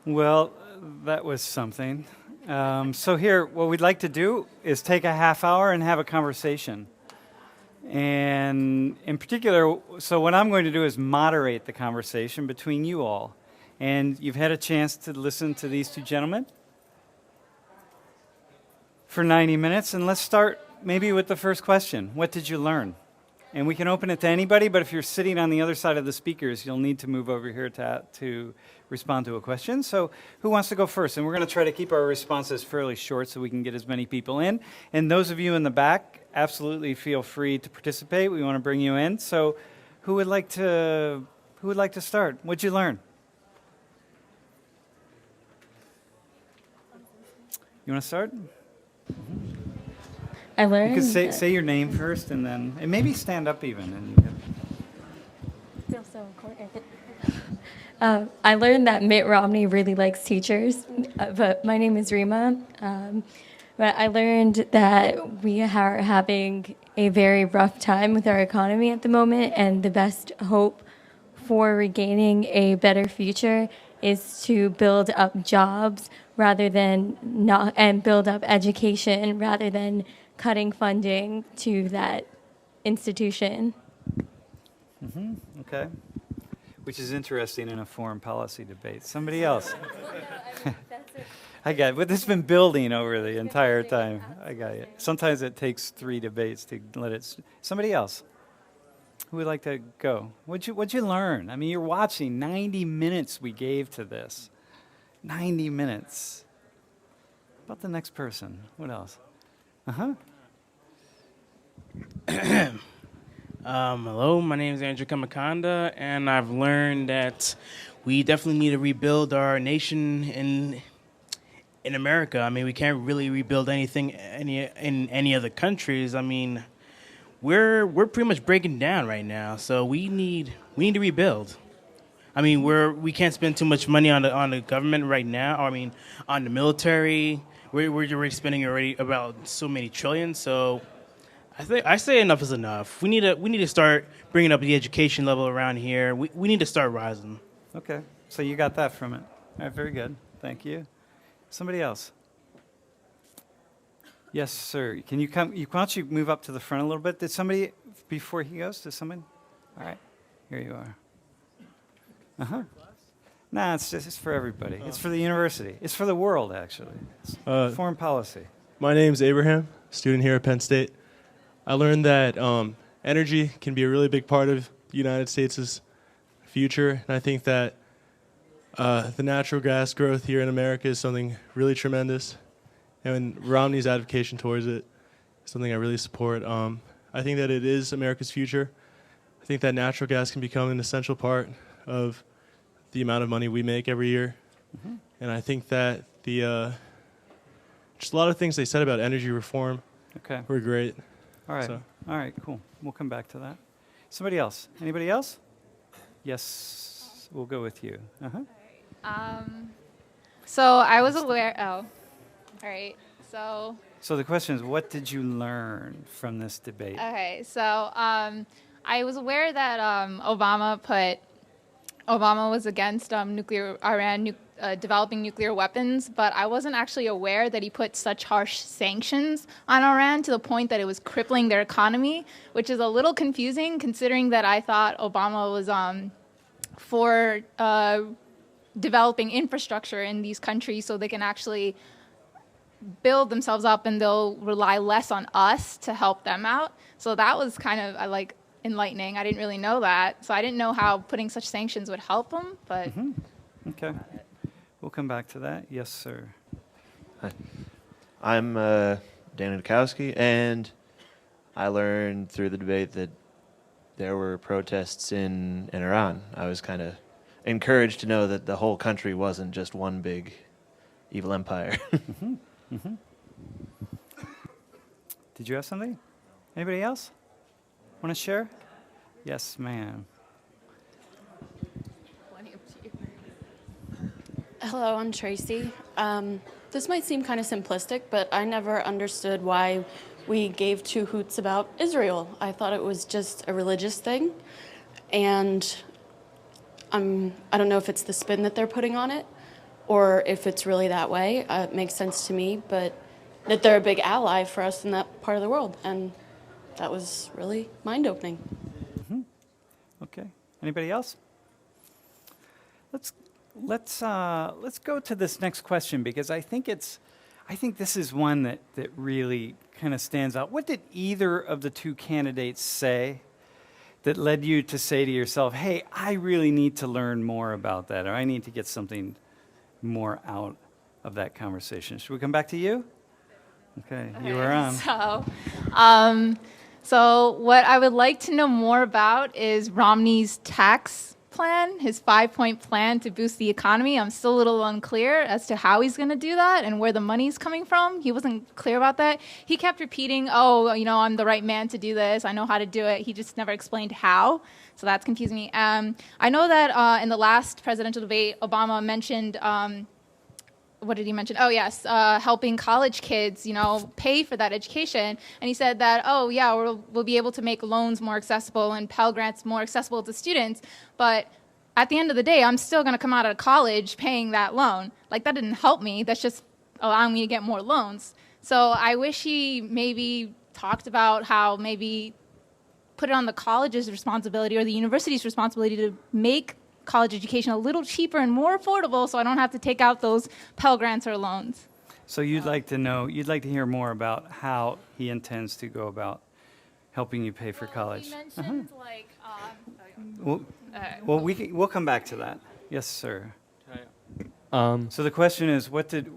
Well, that was something. So here, what we'd like to do is take a half hour and have a conversation. And in particular, so what I'm going to do is moderate the conversation between you all. And you've had a chance to listen to these two gentlemen for 90 minutes. And let's start maybe with the first question. What did you learn? And we can open it to anybody, but if you're sitting on the other side of the speakers, you'll need to move over here to respond to a question. So who wants to go first? And we're going to try to keep our responses fairly short so we can get as many people in. And those of you in the back, absolutely feel free to participate. We want to bring you in. So who would like to start? What'd you learn? You want to start? I learned. You could say your name first, and maybe stand up even. And you can... Feel so important. I learned that Mitt Romney really likes teachers, but my name is Rama. But I learned that we are having a very rough time with our economy at the moment, and the best hope for regaining a better future is to build up jobs rather than not, and build up education rather than cutting funding to that institution. Mm-hmm. Okay. Which is interesting in a foreign policy debate. Somebody else. I got it. But this has been building over the entire time. I got it. Sometimes it takes 3 debates to let it... Somebody else. Who would like to go? What'd you learn? I mean, you're watching 90 minutes we gave to this. 90 minutes. About the next person. What else? Uh-huh. Hello, my name is Andrew Conda, and I've learned that we definitely need to rebuild our nation in America. I mean, we can't really rebuild anything in any other countries. I mean, we're pretty much breaking down right now, so we need to rebuild. I mean, we can't spend too much money on the government right now. I mean, on the military, we're already spending about so many trillions. So I say enough is enough. We need to start bringing up the education level around here. We need to start rising. Okay, so you got that from it. All right, very good. Thank you. Somebody else? Yes, sir. Can you come? Why don't you move up to the front a little bit? Did somebody, before he goes, did somebody? All right, here you are. Uh-huh. Nah, it's for everybody. It's for the university. It's for the world, actually. It's foreign policy. My name's Abraham, student here at Penn State. I learned that energy can be a really big part of the United States' future, and I think that the natural gas growth here in America is something really tremendous, and Romney's advocacy towards it is something I really support. I think that it is America's future. I think that natural gas can become an essential part of the amount of money we make every year, and I think that just a lot of things they said about energy reform were great. All right. So. All right, cool. We'll come back to that. Somebody else? Anybody else? Yes, we'll go with you. Uh-huh. So I was aware. Oh, all right. So the question is, what did you learn from this debate? Okay. So I was aware that Obama was against Iran developing nuclear weapons, but I wasn't actually aware that he put such harsh sanctions on Iran to the point that it was crippling their economy, which is a little confusing considering that I thought Obama was for developing infrastructure in these countries so they can actually build themselves up and they'll rely less on us to help them out. So that was kind of enlightening. I didn't really know that. So I didn't know how putting such sanctions would help them, but... Okay. We'll come back to that. Yes, sir. Hi. I'm Daniel Kowski, and I learned through the debate that there were protests in Iran. I was kind of encouraged to know that the whole country wasn't just one big evil empire. Did you have something? Anybody else want to share? Yes, ma'am. Hello, I'm Tracy. This might seem kind of simplistic, but I never understood why we gave two hoots about Israel. I thought it was just a religious thing, and I don't know if it's the spin that they're putting on it, or if it's really that way. It makes sense to me, but that they're a big ally for us in that part of the world. And that was really mind-opening. Okay. Anybody else? Let's go to this next question, because I think this is one that really kind of stands out. What did either of the two candidates say that led you to say to yourself, hey, I really need to learn more about that, or I need to get something more out of that conversation? Should we come back to you? Okay, you are on. So what I would like to know more about is Romney's tax plan, his 5-point plan to boost the economy. I'm still a little unclear as to how he's going to do that and where the money's coming from. He wasn't clear about that. He kept repeating, I'm the right man to do this. I know how to do it. He just never explained how. So that's confusing me. I know that in the last presidential debate, Obama mentioned, what did he mention? Oh, yes, helping college kids, pay for that education. And he said that, we'll be able to make loans more accessible and Pell Grants more accessible to students. But at the end of the day, I'm still going to come out of college paying that loan. Like, that didn't help me. That's just allowing me to get more loans. So I wish he maybe talked about how maybe put it on the college's responsibility or the university's responsibility to make college education a little cheaper and more affordable, so I don't have to take out those Pell Grants or loans. So you'd like to hear more about how he intends to go about helping you pay for college. He mentioned We'll come back to that. Yes, sir. So the question is, what did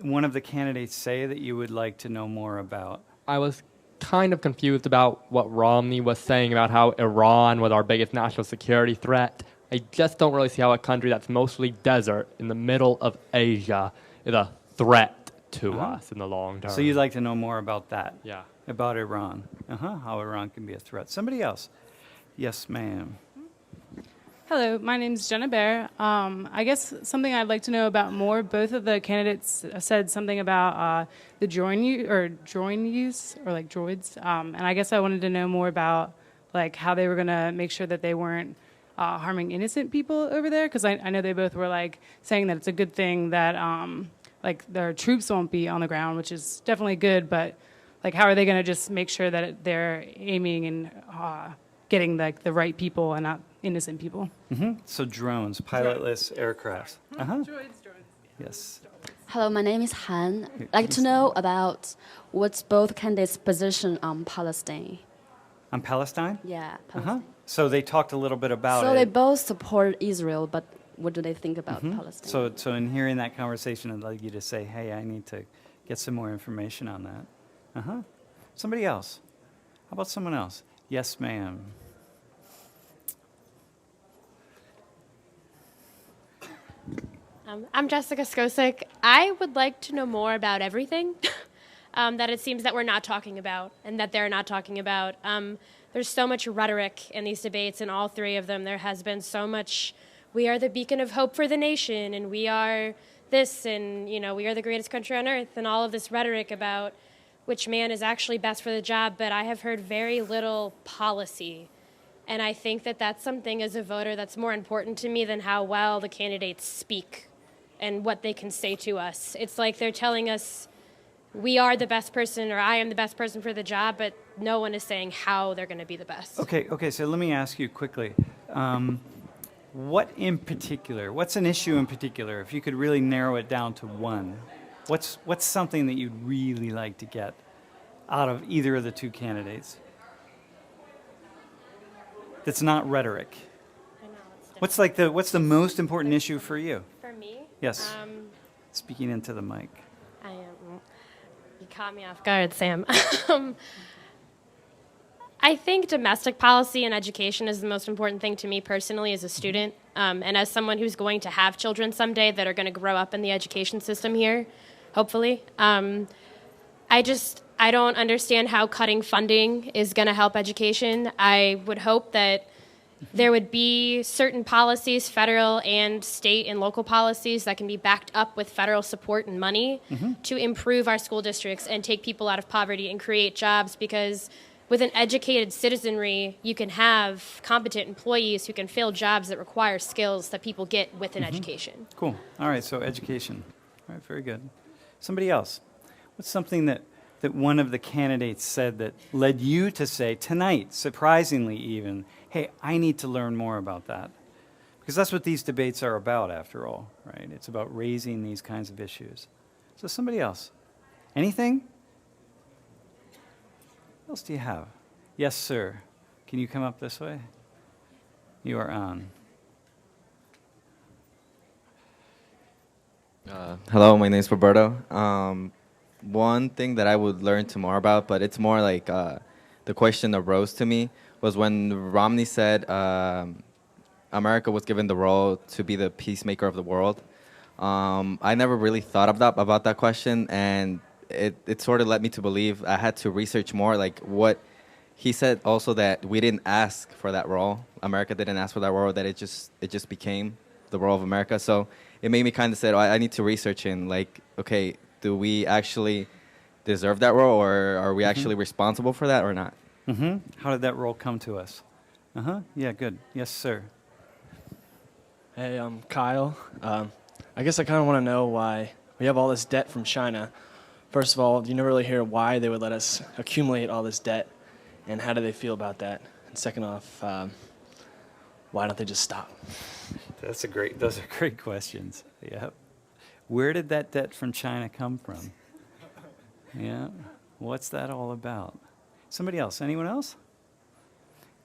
one of the candidates say that you would like to know more about? I was kind of confused about what Romney was saying about how Iran was our biggest national security threat. I just don't really see how a country that's mostly desert in the middle of Asia is a threat to us in the long term. So you'd like to know more about that? Yeah. About Iran. How Iran can be a threat. Somebody else? Yes, ma'am. Hello, my name is Jenna Bear. I guess something I'd like to know about more, both of the candidates said something about the drone use, or like droids. And I guess I wanted to know more about like how they were going to make sure that they weren't harming innocent people over there, because I know they both were like saying that it's a good thing that like their troops won't be on the ground, which is definitely good, but like how are they going to just make sure that they're aiming and getting like the right people and not innocent people? So drones, pilotless aircrafts. Droids. Yes. Hello, my name is Han. I'd like to know about what's both candidates' position on Palestine. On Palestine? Yeah, Palestine. So they talked a little bit about it. So they both support Israel, but what do they think about Palestine? So in hearing that conversation, I'd like you to say, hey, I need to get some more information on that. Somebody else. How about someone else? Yes, ma'am. I'm Jessica Skosik. I would like to know more about everything that it seems that we're not talking about and that they're not talking about. There's so much rhetoric in these debates, in all three of them. There has been so much, we are the beacon of hope for the nation, and we are this, and we are the greatest country on earth, and all of this rhetoric about which man is actually best for the job, but I have heard very little policy. And I think that that's something as a voter that's more important to me than how well the candidates speak and what they can say to us. It's like they're telling us we are the best person, or I am the best person for the job, but no one is saying how they're going to be the best. Okay, so let me ask you quickly. What in particular, what's an issue in particular, if you could really narrow it down to one, what's something that you'd really like to get out of either of the two candidates that's not rhetoric? I know, it's What's the most important issue for you? For me? Yes. Speaking into the mic. I am. You caught me off guard, Sam. I think domestic policy and education is the most important thing to me personally as a student, and as someone who's going to have children someday that are going to grow up in the education system here, hopefully. I don't understand how cutting funding is going to help education. I would hope that there would be certain policies, federal and state and local policies, that can be backed up with federal support and money to improve our school districts and take people out of poverty and create jobs, because with an educated citizenry, you can have competent employees who can fill jobs that require skills that people get with an education. Cool. All right, so education. All right, very good. Somebody else. What's something that one of the candidates said that led you to say tonight, surprisingly even, hey, I need to learn more about that? Because that's what these debates are about, after all, right? It's about raising these kinds of issues. So somebody else. Anything? What else do you have? Yes, sir. Can you come up this way? You are on. Hello, my name is Roberto. One thing that I would learn tomorrow about, but it's more like the question that rose to me, was when Romney said America was given the role to be the peacemaker of the world. I never really thought about that question, and it sort of led me to believe I had to research more, like what he said also, that we didn't ask for that role. America didn't ask for that role, that it just became the role of America. So it made me kind of say, oh, I need to research in, like, okay, do we actually deserve that role, or are we actually responsible for that or not? How did that role come to us? Yeah, good. Yes, sir. Hey, I'm Kyle. I guess I kind of want to know why we have all this debt from China. First of all, you never really hear why they would let us accumulate all this debt, and how do they feel about that? And second off, why don't they just stop? Those are great questions. Yeah. Where did that debt from China come from? Yeah. What's that all about? Somebody else? Anyone else?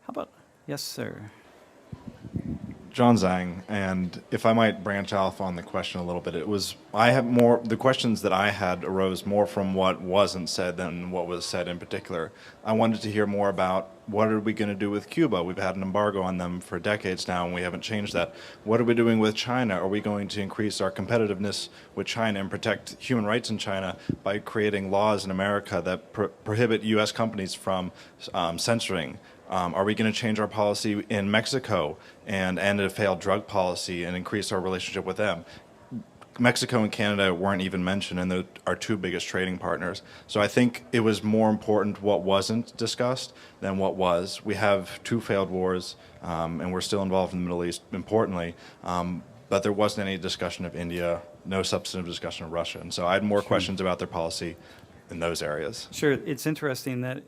How about, yes, sir. John Zhang, and if I might branch off on the question a little bit, the questions that I had arose more from what wasn't said than what was said in particular. I wanted to hear more about what are we going to do with Cuba? We've had an embargo on them for decades now, and we haven't changed that. What are we doing with China? Are we going to increase our competitiveness with China and protect human rights in China by creating laws in America that prohibit U.S. companies from censoring? Are we going to change our policy in Mexico and end a failed drug policy and increase our relationship with them? Mexico and Canada weren't even mentioned, and they're our two biggest trading partners. So I think it was more important what wasn't discussed than what was. We have two failed wars, and we're still involved in the Middle East, importantly, but there wasn't any discussion of India, no substantive discussion of Russia. And so I had more questions about their policy in those areas. Sure. It's interesting that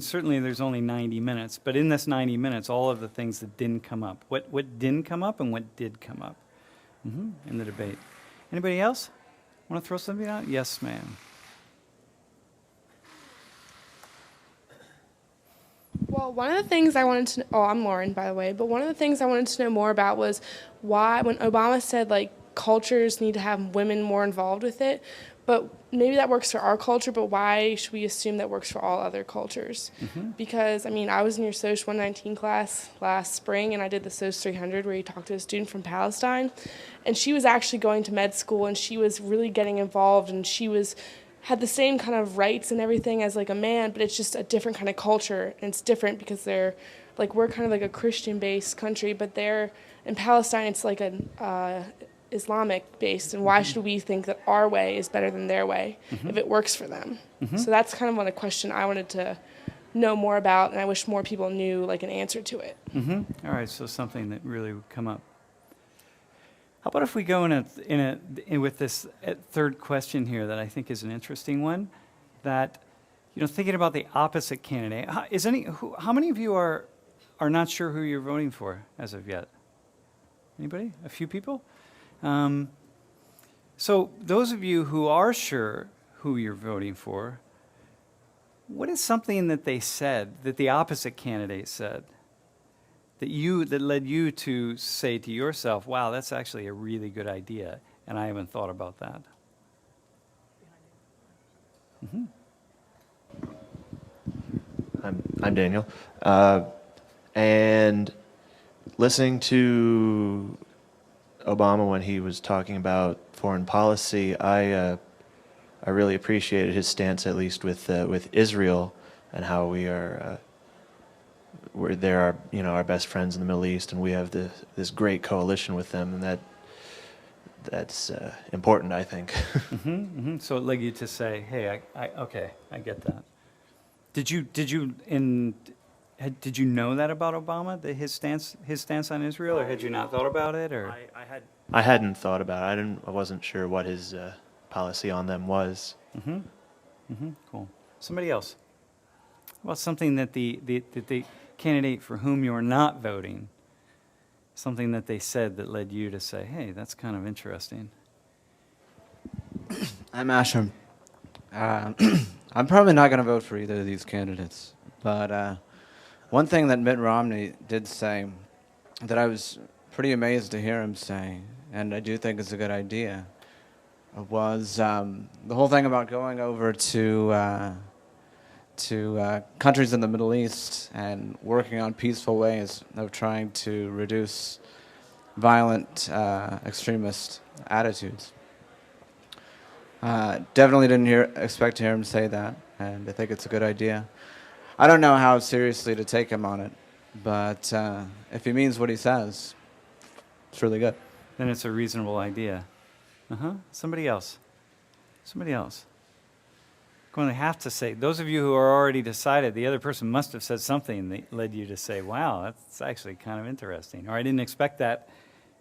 certainly there's only 90 minutes, but in this 90 minutes, all of the things that didn't come up. What didn't come up and what did come up in the debate. Anybody else want to throw something out? Yes, ma'am. Well, one of the things I wanted to I'm Lauren, by the way, but one of the things I wanted to know more about was why, when Obama said, like, cultures need to have women more involved with it, but maybe that works for our culture, but why should we assume that works for all other cultures? Because, I was in your Soc 119 class last spring, and I did the Soc 300 where you talked to a student from Palestine, and she was actually going to med school, and she was really getting involved, and she had the same kind of rights and everything as, like, a man, but it's just a different kind of culture, and it's different because we're kind of like a Christian-based country, but in Palestine, it's like an Islamic based, and why should we think that our way is better than their way if it works for them? So that's kind of a question I wanted to know more about, and I wish more people knew, like, an answer to it. All right, so something that really would come up. How about if we go with this third question here that I think is an interesting one, that, thinking about the opposite candidate, how many of you are not sure who you're voting for as of yet? Anybody? A few people? So those of you who are sure who you're voting for, what is something that they said, that the opposite candidate said, that led you to say to yourself, wow, that's actually a really good idea, and I haven't thought about that? I'm Daniel. And listening to Obama when he was talking about foreign policy, I really appreciated his stance, at least with Israel, and how they're our best friends in the Middle East, and we have this great coalition with them, and that's important, I think. So it led you to say, hey, I get that. Did you know that about Obama, that his stance on Israel, or had you not thought about it, or? I hadn't thought about it. I wasn't sure what his policy on them was. Cool. Somebody else. Well, something that the candidate for whom you're not voting, something that they said that led you to say, hey, that's kind of interesting. I'm ashram. I'm probably not going to vote for either of these candidates, but one thing that Mitt Romney did say that I was pretty amazed to hear him say, and I do think it's a good idea, was the whole thing about going over to countries in the Middle East and working on peaceful ways of trying to reduce violent extremist attitudes. Definitely didn't expect to hear him say that, and I think it's a good idea. I don't know how seriously to take him on it, but if he means what he says, it's really good. Then it's a reasonable idea. Somebody else. Somebody else. Going to have to say, those of you who are already decided, the other person must have said something that led you to say, wow, that's actually kind of interesting. Or I didn't expect that,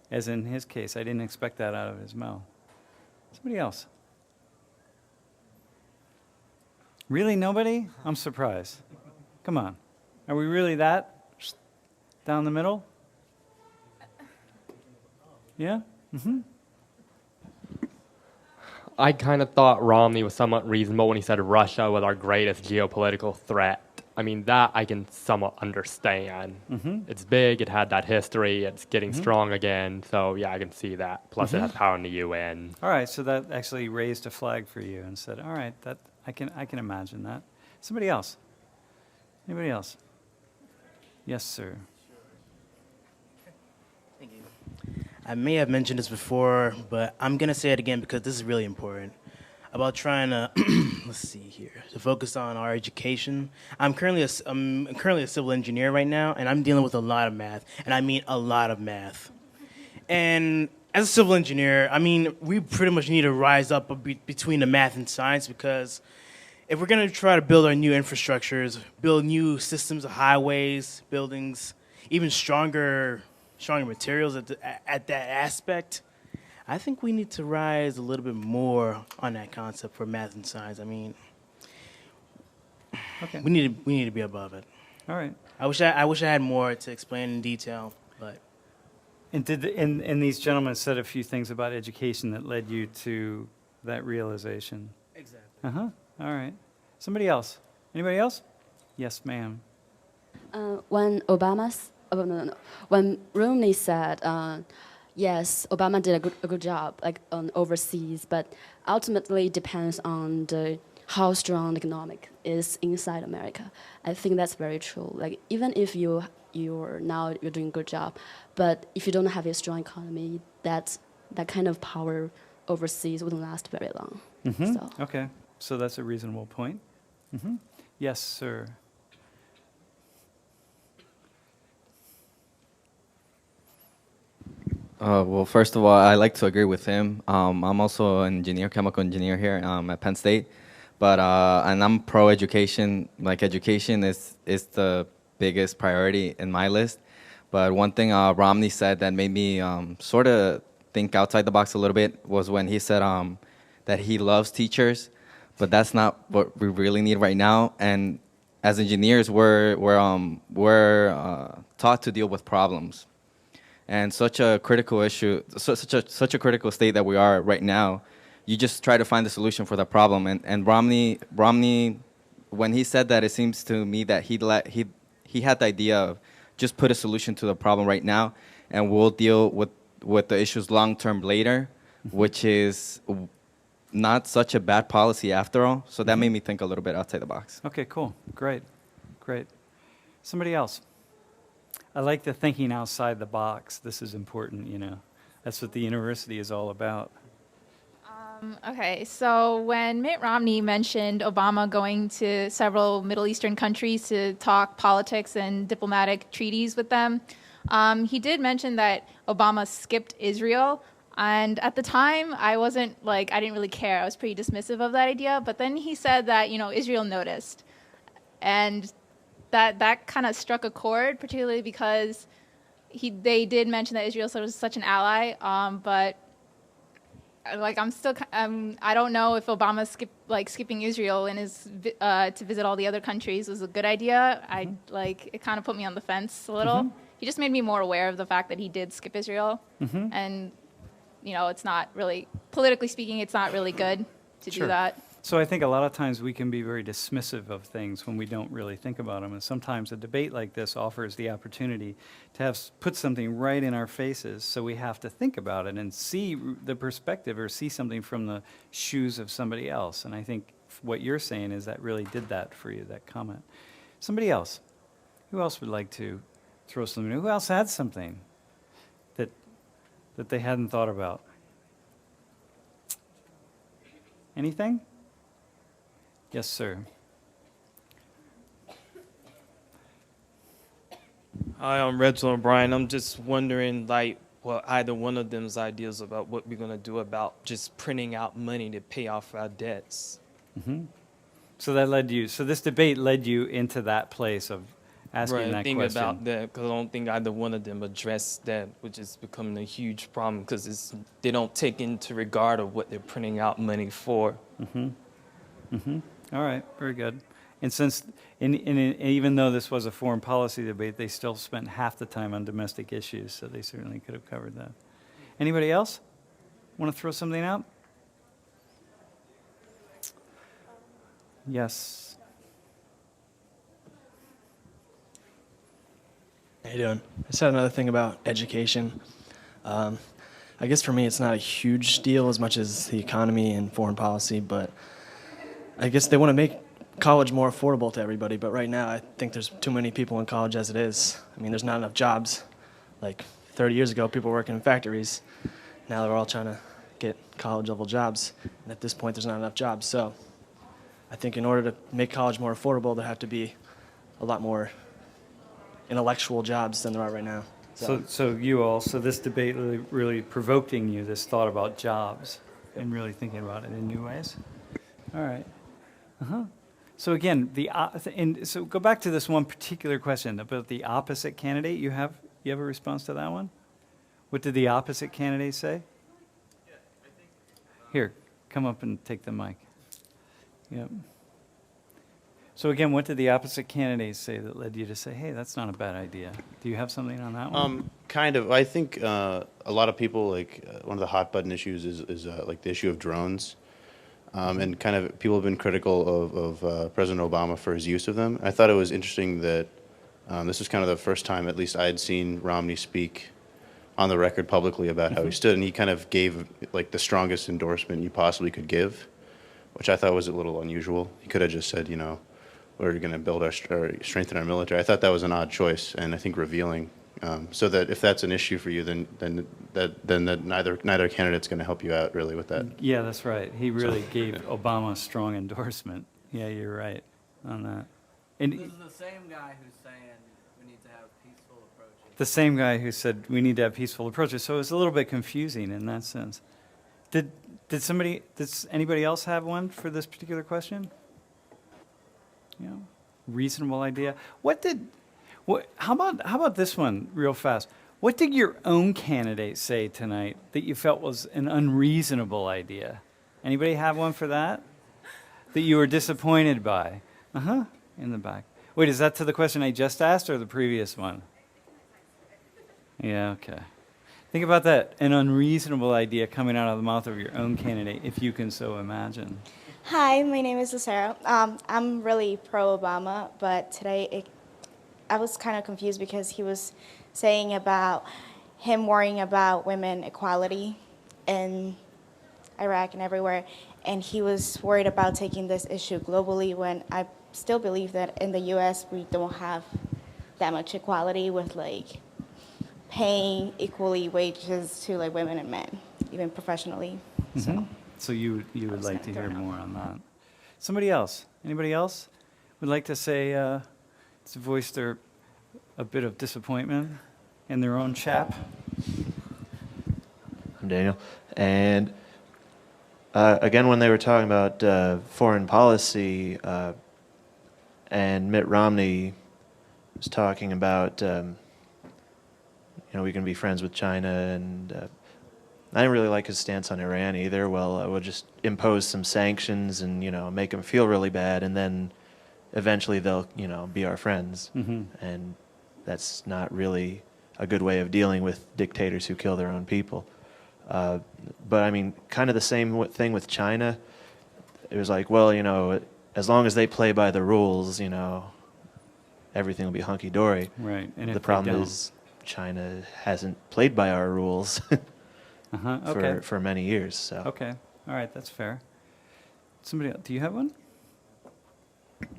as in his case, I didn't expect that out of his mouth. Somebody else. Really, nobody? I'm surprised. Come on. Are we really that down the middle? Yeah? I kind of thought Romney was somewhat reasonable when he said Russia was our greatest geopolitical threat. I mean, that I can somewhat understand. It's big, it had that history, it's getting strong again, so yeah, I can see that. Plus it has power in the UN. All right, so that actually raised a flag for you and said, all right, that I can imagine that. Somebody else? Anybody else? Yes, sir. Thank you. I may have mentioned this before, but I'm going to say it again because this is really important. About trying to, let's see here, to focus on our education. I'm currently a civil engineer right now, and I'm dealing with a lot of math, and I mean a lot of math. And as a civil engineer, I mean, we pretty much need to rise up between the math and science, because if we're going to try to build our new infrastructures, build new systems of highways, buildings, even stronger materials at that aspect, I think we need to rise a little bit more on that concept for math and science. I mean, we need to be above it. All right. I wish I had more to explain in detail, but. And and these gentlemen said a few things about education that led you to that realization. Exactly. All right. Somebody else? Anybody else? Yes, ma'am. When when Romney said, yes, Obama did a good job, like on overseas, but ultimately depends on how strong the economic is inside America. I think that's very true. Like even if you're doing a good job, but if you don't have a strong economy, that kind of power overseas wouldn't last very long. So. Okay, so that's a reasonable point. Yes, sir. Well, first of all, I like to agree with him. I'm also an engineer, chemical engineer here at Penn State, but and I'm pro-education. Like education is the biggest priority in my list. But one thing Romney said that made me sort of think outside the box a little bit was when he said that he loves teachers, but that's not what we really need right now. And as engineers, we're taught to deal with problems. And such a critical issue, such a critical state that we are right now, you just try to find the solution for the problem. And Romney, when he said that, it seems to me that he had the idea of just put a solution to the problem right now, and we'll deal with the issues long term later, which is not such a bad policy after all. So that made me think a little bit outside the box. Okay, cool, great. Somebody else? I like the thinking outside the box. This is important, you know. That's what the university is all about. Okay, so when Mitt Romney mentioned Obama going to several Middle Eastern countries to talk politics and diplomatic treaties with them, he did mention that Obama skipped Israel. And at the time, I didn't really care. I was pretty dismissive of that idea. But then he said that, Israel noticed. and that kind of struck a chord, particularly because they did mention that Israel was such an ally, but like I don't know if Obama skipping Israel in his to visit all the other countries was a good idea. It kind of put me on the fence a little. He just made me more aware of the fact that he did skip Israel, and it's not really, politically speaking, it's not really good to do that. So I think a lot of times we can be very dismissive of things when we don't really think about them. And sometimes a debate like this offers the opportunity to put something right in our faces, so we have to think about it and see the perspective or see something from the shoes of somebody else. And I think what you're saying is that really did that for you, that comment. Somebody else. Who else would like to throw something? Who else had something that they hadn't thought about? Anything? Yes, sir. Hi, I'm Roberto and Brian. I'm just wondering, either one of them's ideas about what we're going to do about just printing out money to pay off our debts. So this debate led you into that place of asking that think question. about that, because I don't think either one of them addressed that, which is becoming a huge problem, because they don't take into regard of what they're printing out money for. All right, very good. And since, even though this was a foreign policy debate, they still spent half the time on domestic issues, so they certainly could have covered that. Anybody else want to throw something out? Yes. How you doing? I just had another thing about education. I guess for me it's not a huge deal as much as the economy and foreign policy, but I guess they want to make college more affordable to everybody, but right now I think there's too many people in college as it is. I mean, there's not enough jobs. Like 30 years ago, people were working in factories. Now they're all trying to get college-level jobs, and at this point there's not enough jobs. So I think in order to make college more affordable, there have to be a lot more intellectual jobs than there are right now. So this debate really provoking you, this thought about jobs, and really thinking about it in new ways? All right. So again, so go back to this one particular question about the opposite candidate. You have a response to that one? What did the opposite candidate say? Yeah, I think. Here, come up and take the mic. Yep. So again, what did the opposite candidate say that led you to say, hey, that's not a bad idea? Do you have something on that one? Kind of. I think a lot of people, one of the hot button issues is the issue of drones. And kind of people have been critical of President Obama for his use of them. I thought it was interesting that this was kind of the first time, at least I had seen Romney speak on the record publicly about how he stood, and he kind of gave the strongest endorsement you possibly could give, which I thought was a little unusual. He could have just said, we're going to build or strengthen our military. I thought that was an odd choice, and I think revealing. So that if that's an issue for you, then neither candidate's going to help you out really with that. Yeah, that's right. He really gave Obama a strong endorsement. Yeah, you're right on that. And this is the same guy who's saying we need to have peaceful approaches. The same guy who said we need to have peaceful approaches. So it was a little bit confusing in that sense. Did anybody else have one for this particular question? Reasonable idea. How about this one real fast? What did your own candidate say tonight that you felt was an unreasonable idea? Anybody have one for that? That you were disappointed by? In the back. Wait, is that to the question I just asked or the previous one? Yeah, okay. Think about that, an unreasonable idea coming out of the mouth of your own candidate, if you can so imagine. Hi, my name is Lucero. I'm really pro-Obama, but today I was kind of confused because he was saying about him worrying about women equality in Iraq and everywhere, and he was worried about taking this issue globally when I still believe that in the U.S. we don't have that much equality with paying equally wages to women and men, even professionally. So you would like to hear more on that. Somebody else? Anybody else would like to say, to voice a bit of disappointment in their own chap? I'm Daniel. And again, when they were talking about foreign policy and Mitt Romney was talking about, we can be friends with China, and I didn't really like his stance on Iran either. Well, we'll just impose some sanctions and, make them feel really bad, and then eventually they'll, be our friends. Mm-hmm. And that's not really a good way of dealing with dictators who kill their own people. But I mean, kind of the same thing with China. It was like, well, as long as they play by the rules, everything will be hunky-dory. Right. And if the they problem don't- is China hasn't played by our rules Okay. for many years. So. Okay. All right. That's fair. Somebody else, do you have one?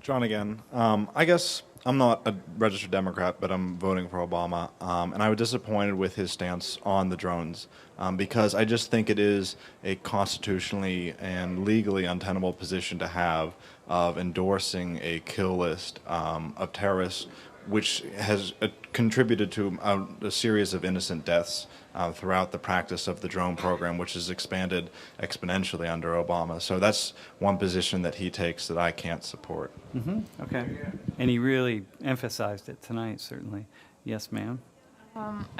John again. I guess I'm not a registered Democrat, but I'm voting for Obama. And I was disappointed with his stance on the drones because I just think it is a constitutionally and legally untenable position to have of endorsing a kill list of terrorists, which has contributed to a series of innocent deaths throughout the practice of the drone program, which has expanded exponentially under Obama. So that's one position that he takes that I can't support. Mm-hmm. Okay. And he really emphasized it tonight, certainly. Yes, ma'am.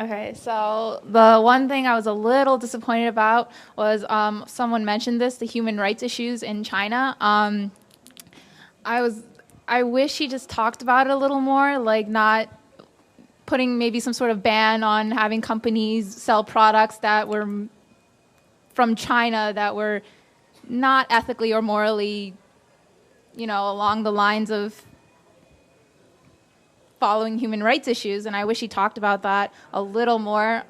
Okay, so the one thing I was a little disappointed about was someone mentioned this, the human rights issues in China. I wish he just talked about it a little more, like not putting maybe some sort of ban on having companies sell products that were from China that were not ethically or morally, along the lines of following human rights issues. And I wish he talked about that a little more.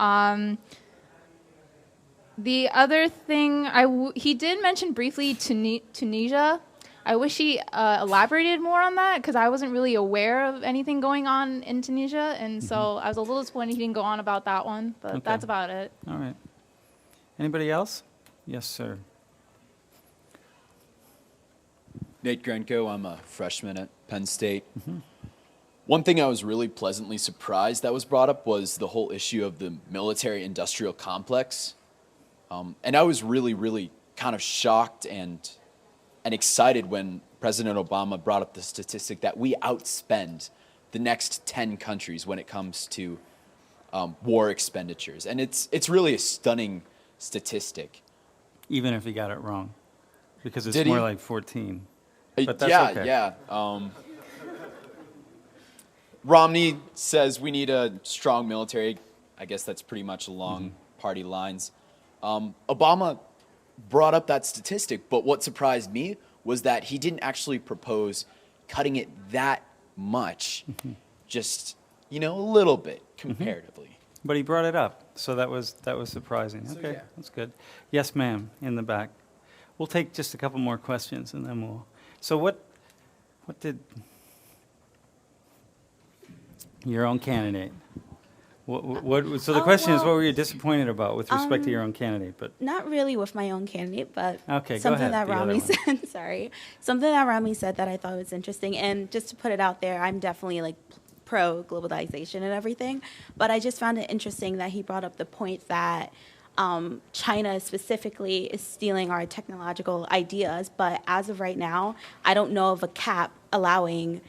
The other thing, he did mention briefly Tunisia. I wish he elaborated more on that because I wasn't really aware of anything going on in Tunisia, and so I was a little disappointed he didn't go on about that one, but Okay. that's about it. All right. Anybody else? Yes, sir. Nate Grenko, I'm a freshman at Penn State. One thing I was really pleasantly surprised that was brought up was the whole issue of the military-industrial complex. And I was really, really kind of shocked and excited when President Obama brought up the statistic that we outspend the next 10 countries when it comes to war expenditures. And it's really a stunning statistic. Even if he got it wrong, because it's Did more he? like 14. But that's yeah, okay. yeah. Romney says we need a strong military. I guess that's pretty much along party lines. Obama brought up that statistic, but what surprised me was that he didn't actually propose cutting it that much, just, a little bit comparatively. But he brought it up, so that was surprising. So, Okay, yeah. that's good. Yes, ma'am, in the back. We'll take just a couple more questions, and then we'll. So what did your own candidate? So the question is, what were you disappointed about with respect to your own candidate? But Not really with my own candidate, but Okay, go something ahead, that the other Rami one. said. Sorry, something that Rami said that I thought was interesting. And just to put it out there, I'm definitely pro globalization and everything. But I just found it interesting that he brought up the point that China specifically is stealing our technological ideas. But as of right now, I don't know of a cap allowing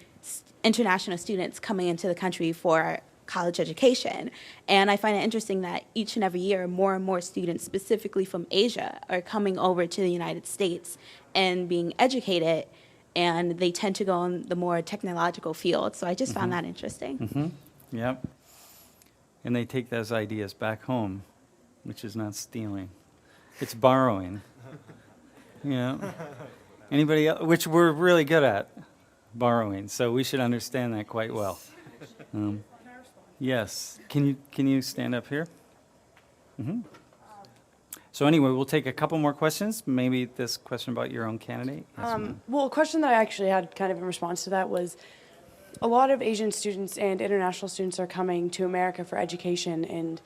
international students coming into the country for college education. And I find it interesting that each and every year, more and more students, specifically from Asia, are coming over to the United States and being educated, and they tend to go in the more technological field. So I just found that interesting. Mm-hmm. Yep. And they take those ideas back home, which is not stealing. It's borrowing. Anybody else? Which we're really good at, borrowing. So we should understand that quite well. Yes. Can you stand up here? So anyway, we'll take a couple more questions. Maybe this question about your own candidate. Yes, ma'am. Well, a question that I actually had kind of in response to that was, a lot of Asian students and international students are coming to America for education, and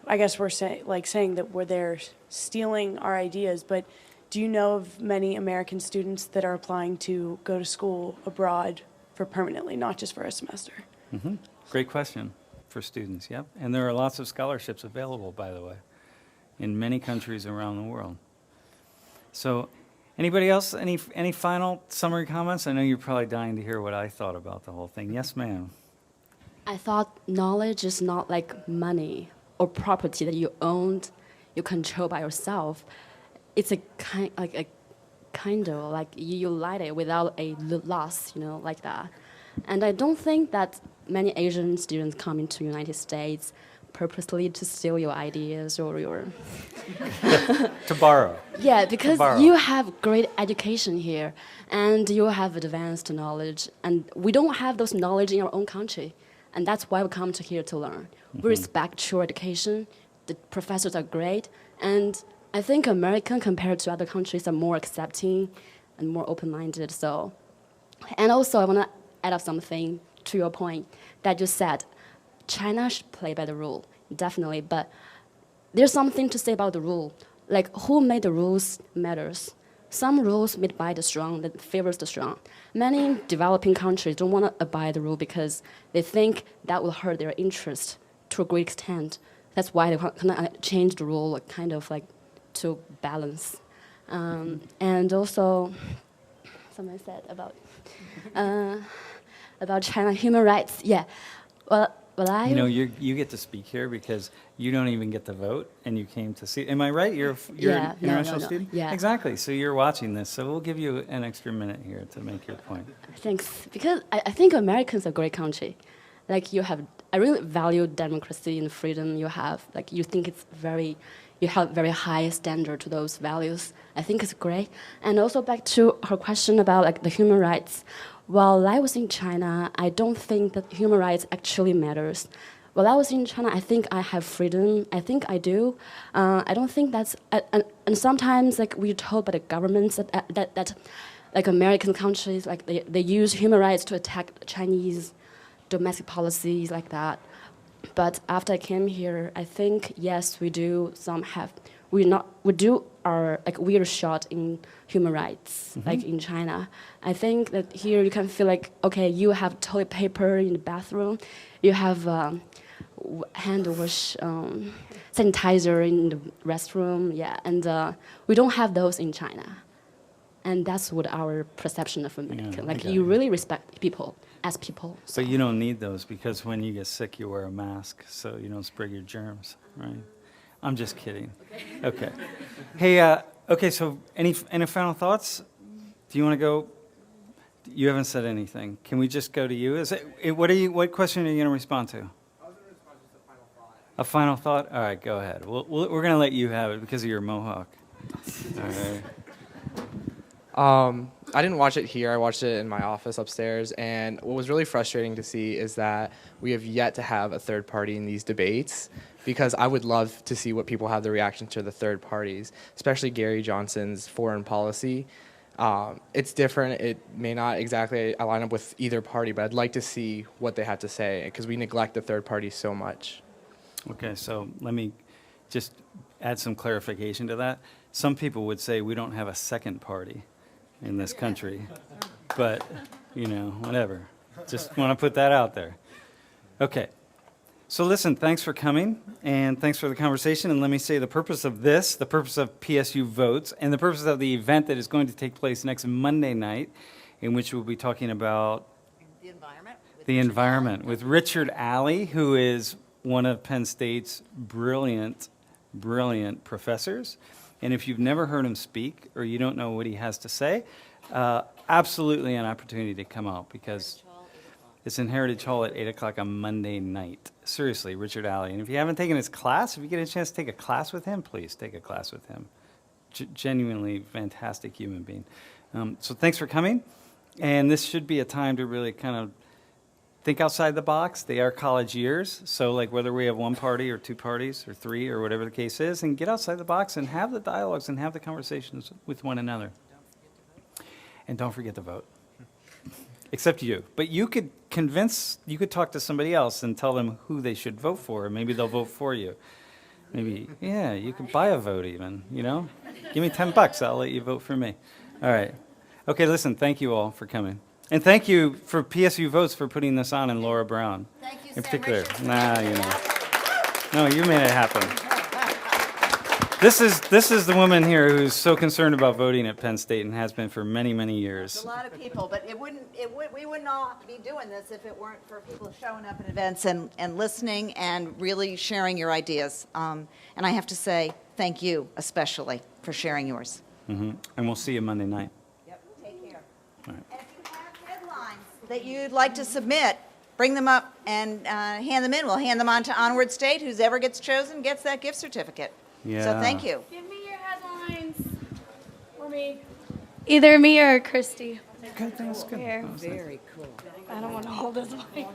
I guess we're saying that they're stealing our ideas, but do you know of many American students that are applying to go to school abroad for permanently, not just for a semester? Great question for students, yep. And there are lots of scholarships available, by the way, in many countries around the world. So Anybody else? Any final summary comments? I know you're probably dying to hear what I thought about the whole thing. Yes, ma'am. I thought knowledge is not like money or property that you own, you control by yourself. It's a kind of like you light it without a loss, like that. And I don't think that many Asian students come into United States purposely to steal your ideas or your to borrow. Yeah, because you have great education here and you have advanced knowledge, and we don't have those knowledge in our own country, and that's why we come to here to learn. We respect true education. The professors are great, and I think American compared to other countries are more accepting and more open-minded. So, and also I want to add up something to your point that you said. China should play by the rule, definitely, but there's something to say about the rule. Like, who made the rules matters. Some rules made by the strong that favors the strong. Many developing countries don't want to abide the rule because they think that will hurt their interest to a great extent. That's why they kind of change the rule, kind of like to balance. And also, someone said about China human rights. Yeah, well, you get to speak here because you don't even get to vote, and you came to see. Am I right? You're an international student. Yeah, exactly. So you're watching this. So we'll give you an extra minute here to make your point. Thanks. Because I think Americans are a great country. Like I really value democracy and freedom. You think you have very high standard to those values. I think it's great. And also back to her question about the human rights. While I was in China, I don't think that human rights actually matters. While I was in China, I think I have freedom. I think I do. I don't think that's... And sometimes we're told by the governments that American countries, they use human rights to attack Chinese domestic policies like that. But after I came here, I think, yes, we do we do our weird shot in human rights, in China. I think that here you can feel okay, you have toilet paper in the bathroom, you have hand wash, sanitizer in the restroom, and we don't have those in China. And that's what our perception of American, you really respect people as people. So you don't need those because when you get sick, you wear a mask so you don't spread your germs, right? I'm just kidding. Okay. Hey, okay, so any final thoughts? Do you want to go? You haven't said anything. Can we just go to you? What question are you going to respond to? I was going to respond to a final thought. A final thought? All right, go ahead. We're going to let you have it because of your mohawk. All right. I didn't watch it here. I watched it in my office upstairs. And what was really frustrating to see is that we have yet to have a third party in these debates, because I would love to see what people have the reaction to the third parties, especially Gary Johnson's foreign policy. It's different. It may not exactly align up with either party, but I'd like to see what they have to say because we neglect the third party so much. Okay, so let me just add some clarification to that. Some people would say we don't have a second party in this country, but, whatever. Just want to put that out there. Okay. So listen, thanks for coming, and thanks for the conversation. And let me say the purpose of this, the purpose of PSU Votes, and the purpose of the event that is going to take place next Monday night, in which we'll be talking about the environment with Richard Alley, who is one of Penn State's brilliant professors. And if you've never heard him speak or you don't know what he has to say, absolutely an opportunity to come out because it's in Heritage Hall at 8 o'clock on Monday night. Seriously, Richard Alley. And if you haven't taken his class, if you get a chance to take a class with him, please take a class with him. Genuinely fantastic human being. So thanks for coming. And this should be a time to really kind of think outside the box. They are college years, so whether we have one party or two parties or three or whatever the case is, and get outside the box and have the dialogues and have the conversations with one another. And don't forget to vote. Except you. But you could talk to somebody else and tell them who they should vote for, and maybe they'll vote for you. Maybe, you could buy a vote even, Give me $10, I'll let you vote for me. All right. Okay, listen, thank you all for coming. And thank you for PSU Votes for putting this on, and Laura Brown. Thank you, in particular. No, you made it happen. This is the woman here who's so concerned about voting at Penn State and has been for many, many years. A lot of people, but we wouldn't all be doing this if it weren't for people showing up at events and listening and really sharing your ideas. And I have to say, thank you especially for sharing yours. And we'll see you Monday night. Yep, take care. All right. And if you have headlines that you'd like to submit, bring them up and hand them in. We'll hand them on to Onward State. Who's ever gets chosen gets that gift certificate. Yeah. So thank you. Give me your headlines. Or me. Either me or Christy. Good, that's good. Here. Very cool. I don't want to hold his mic.